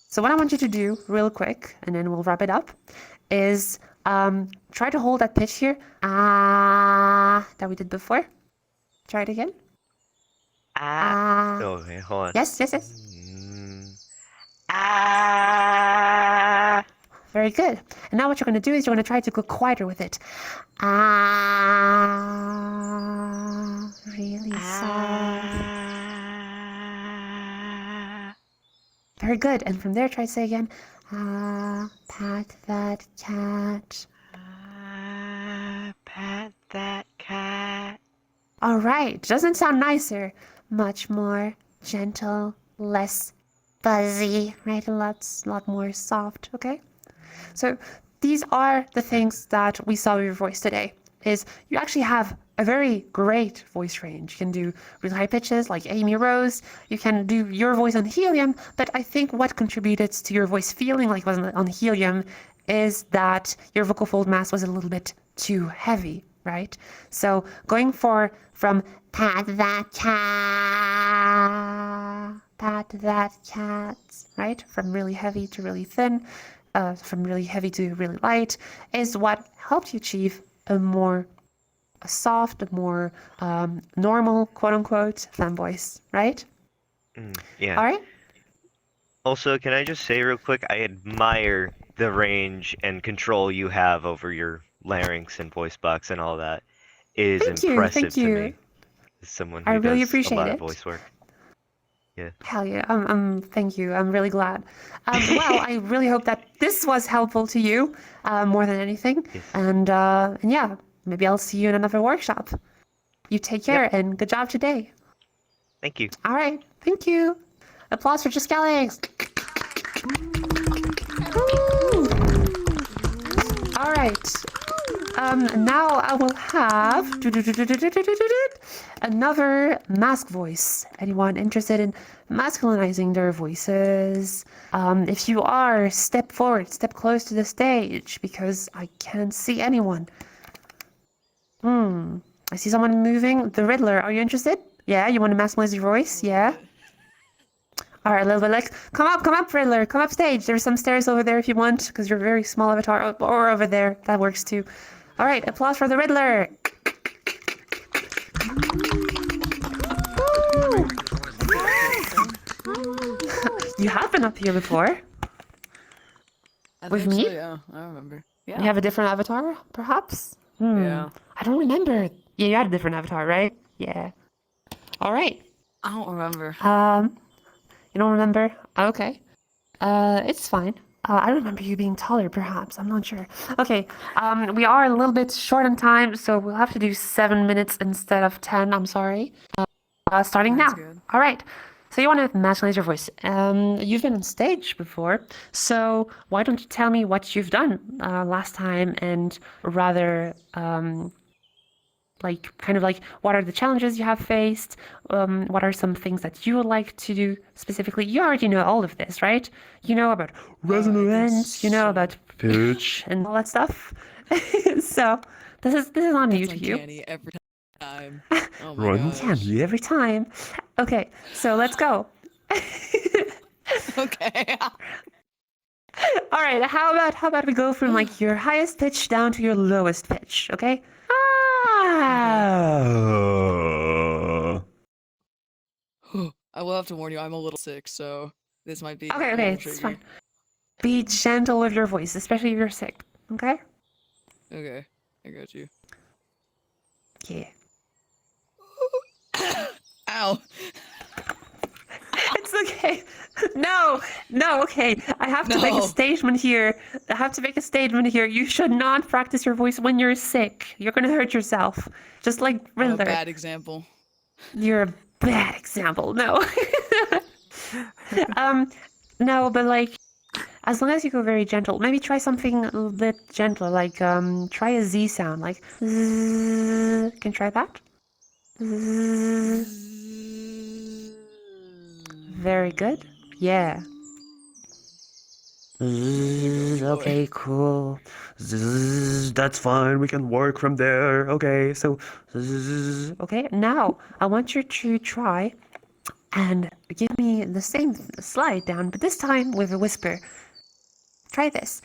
So what I want you to do real quick, and then we'll wrap it up, is try to hold that pitch here, that we did before. Try it again. Oh, wait, hold on. Yes. Very good. And now what you're going to do is you're going to try to go quieter with it. Really soft. Very good. And from there, try to say again, pat that cat. Pat that cat. All right. Doesn't sound nicer. Much more gentle, less buzzy, right? A lot more soft, okay? So these are the things that we saw with your voice today, is you actually have a very great voice range. You can do really high pitches like Amy Rose. You can do your voice on helium, but I think what contributed to your voice feeling like it was on helium is that your vocal fold mass was a little bit too heavy, right? So going from pat that cat, right? From really heavy to really thin, from really heavy to really light, is what helped you achieve a soft, more normal, quote-unquote, femme voice, right? Yeah. All right? Also, can I just say real quick, I admire the range and control you have over your larynx and voice box and all that. It is impressive to me. As someone who really does appreciate a lot it. of voice work. Yeah. Hell yeah. Thank you. I'm really glad. Well, I really hope that this was helpful to you more than anything. Yes. And yeah, maybe I'll see you in another workshop. You take care and good job today. Thank you. All right. Thank you. Applause for Just Alex. All right. Now I will have another mask voice. Anyone interested in masculinizing their voices? If you are, step forward, step close to the stage because I can't see anyone. I see someone moving. The Riddler, are you interested? Yeah, you want to masculinize your voice? Yeah. All right, a little bit like, come up, Riddler, come up stage. There's some stairs over there if you want, because you're a very small avatar, or over there. That works too. All right, applause for the Riddler. You have been up here before. With me? So, yeah, I remember. Yeah. You have a different avatar, perhaps? Yeah. I don't remember. Yeah, you had a different avatar, right? Yeah. All right. I don't remember. You don't remember? Okay. It's fine. I remember you being taller, perhaps. I'm not sure. Okay, we are a little bit short on time, so we'll have to do 7 minutes instead of 10. I'm sorry. Starting That's now. good. All right. So you want to masculinize your voice. You've been on stage before, so why don't you tell me what you've done last time, and rather kind of like what are the challenges you have faced? What are some things that you would like to do specifically? You already know all of this, right? You know about resonance, you know so. about Pitch. and all that stuff. So this is not new That's to you. uncanny every time. Oh my Run. gosh. Candy every time. Okay, so let's go. Okay. All right, how about we go from like your highest pitch down to your lowest pitch, okay? Ah. I will have to warn you, I'm a little sick, so this might be Okay, a okay, little it's tricky. fine. Be gentle with your voice, especially if you're sick, okay? Okay, I got you. Yeah. Ow! It's okay. No, okay. I have to make a No. statement here. You should not practice your voice when you're sick. You're gonna hurt yourself. Just like I'm a Riddler. bad example. You're a bad example. No. No, but like, as long as you go very gentle, maybe try something a little bit gentler, like try a Z sound, like zzz. Can you try that? Zzz. Very good. Yeah. Okay, cool. That's fine. We can work from there. Okay, so. Okay, now I want you to try and give me the same slide down, but this time with a whisper. Try this.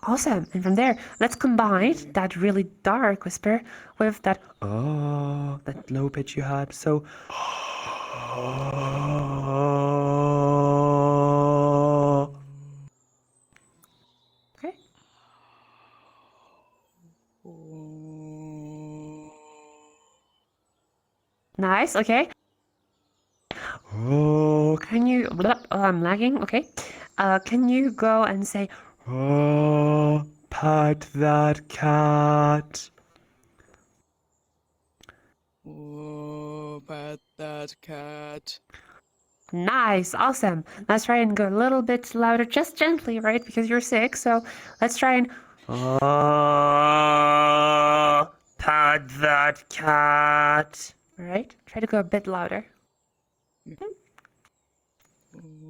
Awesome. And from there, let's combine that really dark whisper with that that low pitch you had. So okay. Nice. Okay. Oh, can you? I'm lagging. Okay. Can you go and say, "Oh, pat that cat"? Oh, pat that cat. Nice, awesome. Let's try and go a little bit louder, just gently, right? Because you're sick. So let's try and pat that cat. All right. Try to go a bit louder.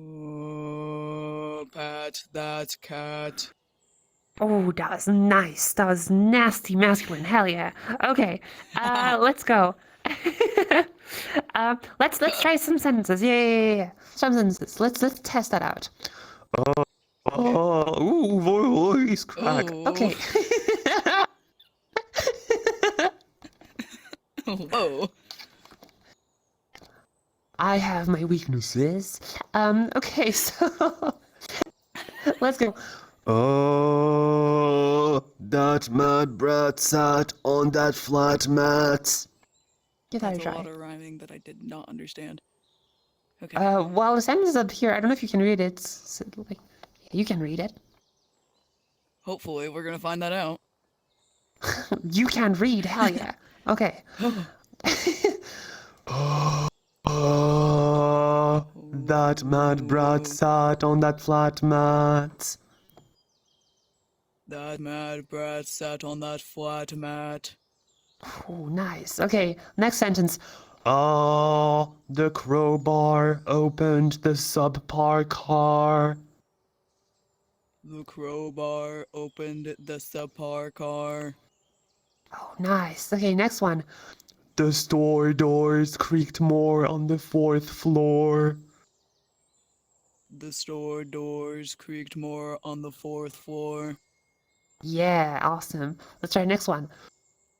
Oh, pat that cat. Oh, that was nice. That was nasty masculine. Hell yeah. Okay. Let's go. Let's try some sentences. Yeah. Some sentences. Let's test that out. Voice crack. Oh. Okay. Whoa. I have my weaknesses. Okay, so let's go. Oh, that mad brat sat on that flat mat. Give that a That's a lot try. of rhyming that I did not understand. Okay. Well, the sentence is up here. I don't know if you can read it. So, like, yeah, you can read it. Hopefully, we're gonna find that out. You can read. Hell yeah. Okay. Oh, that mad brat sat on that flat mat. That mad brat sat on that flat mat. Oh, nice. Okay, next sentence. Oh, the crowbar opened the subpar car. The crowbar opened the subpar car. Oh, nice. Okay, next one. The store doors creaked more on the 4th floor. The store doors creaked more on the 4th floor. Yeah, awesome. Let's try next one.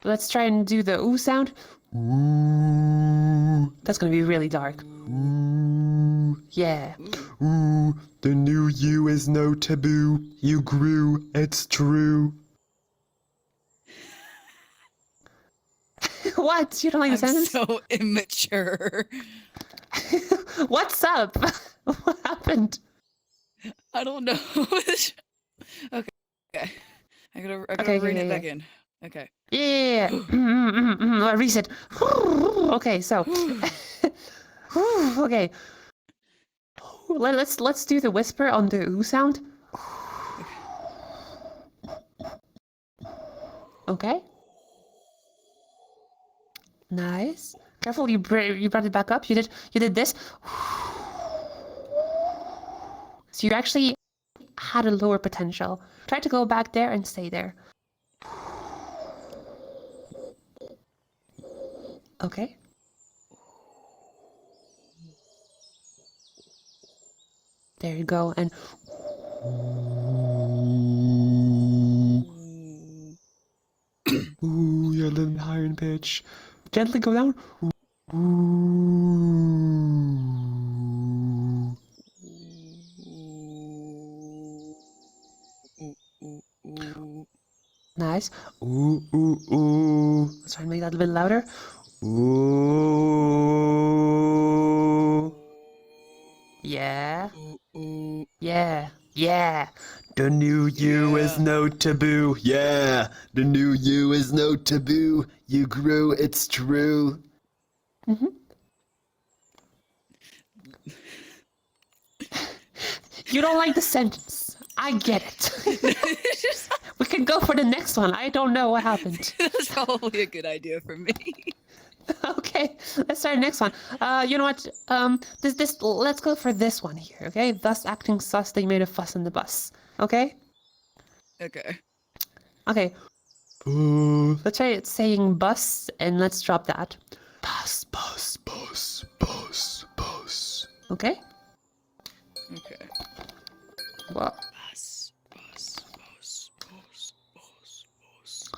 Let's try and do the ooh sound. Ooh. That's gonna be really dark. Ooh. Ooh, Yeah. ooh, the new you is no taboo. You grew, it's true. What? You don't like the I'm sentence? so immature. What's up? What happened? I don't know. Okay. Okay. I gotta Okay, rein yeah, it yeah. back in. Okay. Yeah. Reset. Okay, so. Okay. Let's do the whisper on the ooh sound. Okay. Nice. Careful, you brought it back up. You did this. So you actually had a lower potential. Try to go back there and stay there. Okay. There you go. And Ooh, you're a little bit higher in pitch. Gently go down. Ooh. nice. Ooh, ooh, ooh. Let's try and make that a bit louder. Ooh. Yeah. Yeah. Yeah. The new you is Yeah. no taboo. Yeah. The new you is no taboo. You grew, it's true. You don't like the sentence. I get it. We can go for the next one. I don't know what happened. That's probably a good idea for me. Okay, let's try the next one. You know what? Let's go for this one here. Okay, thus acting sus, they made a fuss in the bus. Okay. Okay. Okay. Let's try it saying bus, and let's drop that. Bus, bus, bus, bus, bus. Okay. Okay. Well, Bus, bus, bus, bus, bus, bus,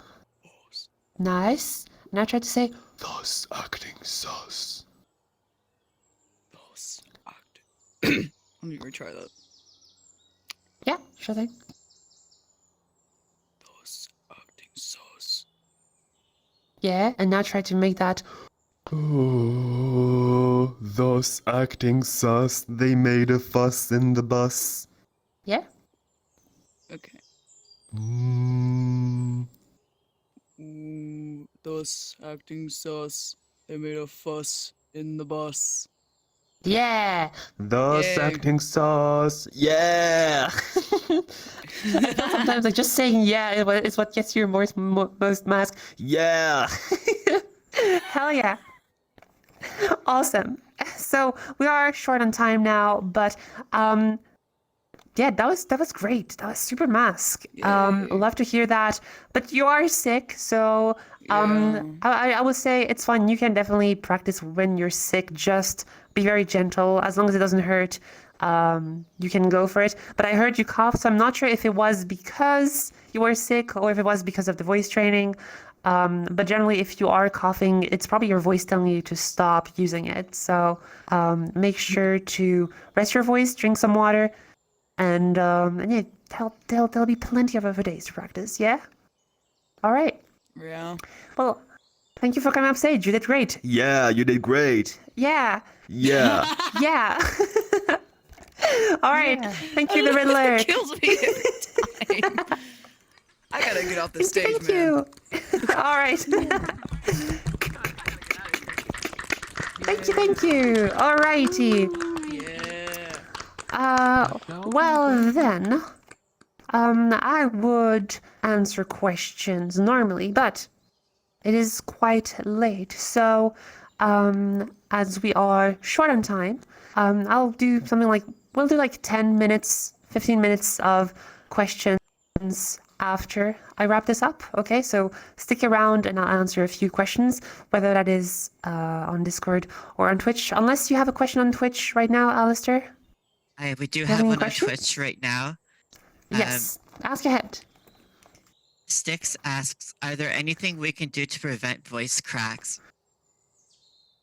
bus. nice. Now try to say Thus acting sus. Bus. Let me retry that. yeah, sure thing. Bus acting sus. Yeah, and now try to make that. Oh, thus acting sus, they made a fuss in the bus. Yeah. Okay. Mm. Thus acting sus. They made a fuss in the bus. Yeah. Thus Yay. acting sus, yeah. I feel sometimes like just saying yeah is what gets you most mask. Yeah. Hell yeah. Awesome. So we are short on time now, but yeah, that was great. That was super mask. Yay. Love to hear that. But you are sick, so Yeah. I would say it's fine. You can definitely practice when you're sick. Just be very gentle. As long as it doesn't hurt, you can go for it. But I heard you cough, so I'm not sure if it was because you were sick or if it was because of the voice training. But generally, if you are coughing, it's probably your voice telling you to stop using it. So make sure to rest your voice, drink some water, and yeah, there'll be plenty of other days to practice. Yeah. All right. Yeah. Well, thank you for coming up stage. You did great. Yeah, you did great. Yeah. Yeah. Yeah. All right. Thank you, the Riddler. It kills me every time. I gotta get off the stage, Thank man. you. All right. Thank you. All righty. Yeah. Well then, I would answer questions normally, but it is quite late. So, as we are short on time, I'll do something like, we'll do like 10 minutes, 15 minutes of questions after I wrap this up. Okay, so stick around and I'll answer a few questions, whether that is on Discord or on Twitch. Unless you have a question on Twitch right now, Alistair. We do have have any one on questions? Twitch right now. Yes, ask ahead. Styx asks, are there anything we can do to prevent voice cracks?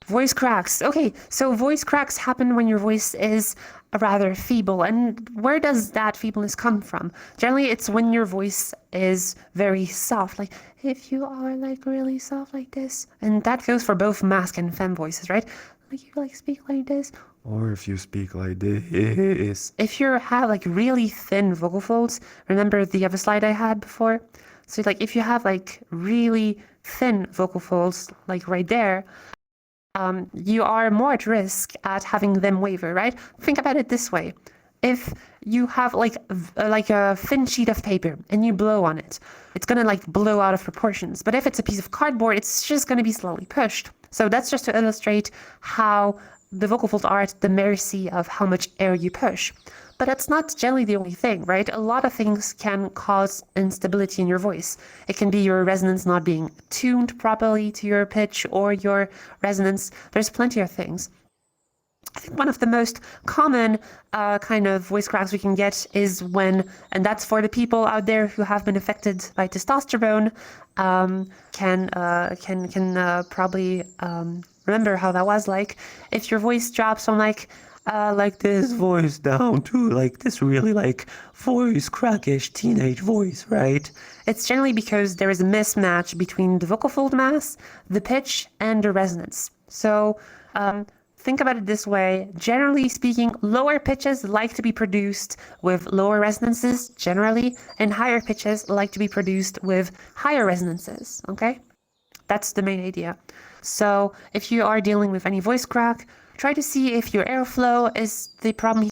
Voice cracks. Okay, so voice cracks happen when your voice is rather feeble. And where does that feebleness come from? Generally, it's when your voice is very soft. Like, if you are like really soft like this. And that goes for both masc and femme voices, right? Like, you like speak like this. Or if you speak like this. If you have like really thin vocal folds, remember the other slide I had before? So like if you have like really thin vocal folds, like right there, you are more at risk at having them waver, right? Think about it this way. If you have like a thin sheet of paper and you blow on it, it's gonna like blow out of proportions. But if it's a piece of cardboard, it's just gonna be slowly pushed. So that's just to illustrate how the vocal folds are at the mercy of how much air you push. But that's not generally the only thing, right? A lot of things can cause instability in your voice. It can be your resonance not being tuned properly to your pitch or your resonance. There's plenty of things. I think one of the most common kind of voice cracks we can get is when, and that's for the people out there who have been affected by testosterone, can probably remember how that was like. If your voice drops from like this voice down to like this really like voice crackish teenage voice, right? It's generally because there is a mismatch between the vocal fold mass, the pitch, and the resonance. So think about it this way. Generally speaking, lower pitches like to be produced with lower resonances generally, and higher pitches like to be produced with higher resonances, okay? That's the main idea. So if you are dealing with any voice crack, try to see if your airflow is the problem.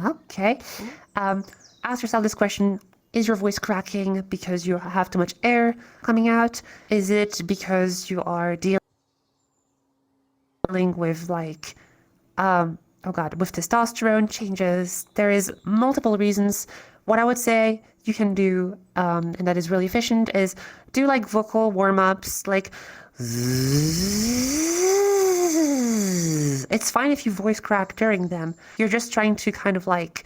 Okay. Ask yourself this question. Is your voice cracking because you have too much air coming out? Is it because you are dealing with like, with testosterone changes? There is multiple reasons. What I would say you can do, and that is really efficient, is do like vocal warm-ups, like it's fine if you voice crack during them. You're just trying to kind of like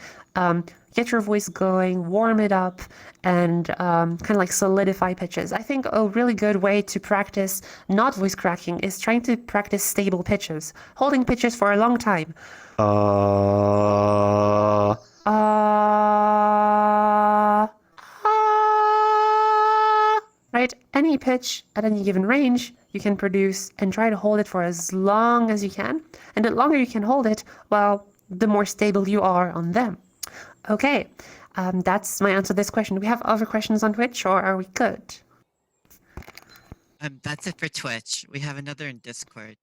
get your voice going, warm it up, and kind of like solidify pitches. I think a really good way to practice not voice cracking is trying to practice stable pitches, holding pitches for a long time. Right? Any pitch at any given range you can produce and try to hold it for as long as you can. And the longer you can hold it, well, the more stable you are on them. Okay, that's my answer to this question. Do we have other questions on Twitch or are we good? That's it for Twitch. We have another in Discord.